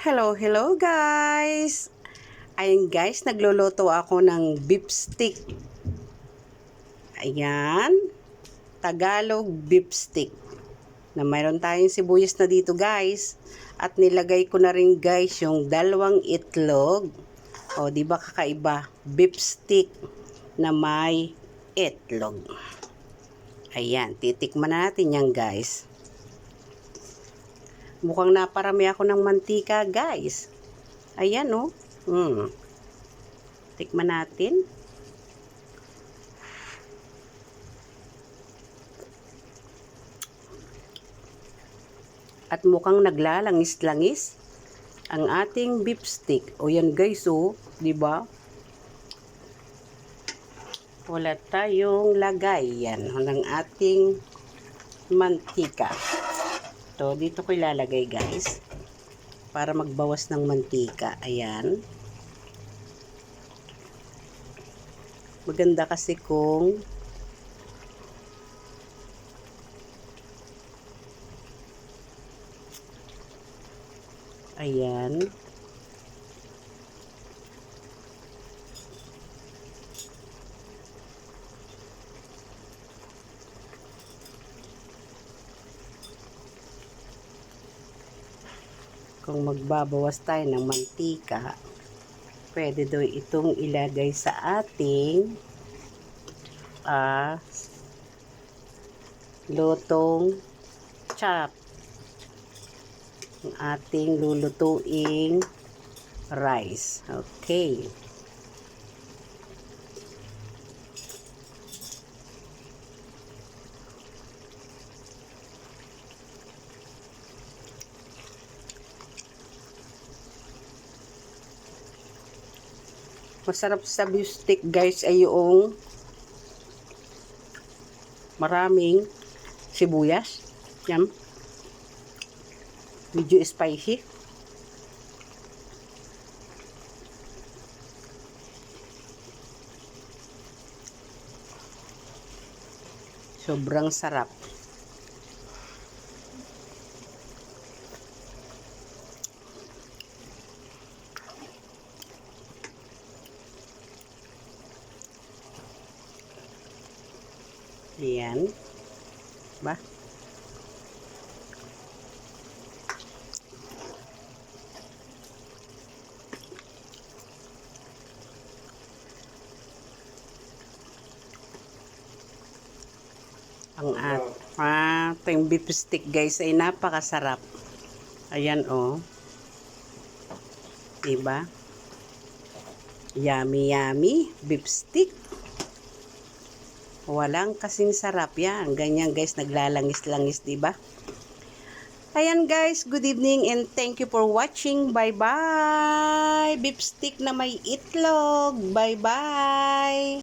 Hello, hello guys! Ayun guys, nagluluto ako ng beef stick. Ayan, Tagalog beef stick. Na mayroon tayong sibuyas na dito guys. At nilagay ko na rin guys yung dalawang itlog. O, di ba kakaiba? Beef stick na may itlog. Ayan, titikman na natin yan guys. Mukhang naparami ako ng mantika guys. Ayan o. Tikman natin. At mukhang naglalangis-langis ang ating beef stick. O yan guys o, di ba? Wala tayong lagay yan ng ating mantika. To, dito ko ilalagay guys para magbawas ng mantika. Ayan. Maganda kasi kung ayan. Kung magbabawas tayo ng mantika, pwede daw itong ilagay sa ating lutong chop. Ang ating lulutuing rice. Okay. Masarap sa beef stick guys ay yung maraming sibuyas. Yan. Medyo spicy. Sobrang sarap. Ayan. Ba? Ang ating beef stick guys ay napakasarap. Ayan o. Diba? Yummy yummy beef stick. Walang kasing sarap yan. Ganyan guys, naglalangis-langis, diba? Ayan guys, good evening and thank you for watching. Bye-bye! Beef stick na may itlog. Bye-bye!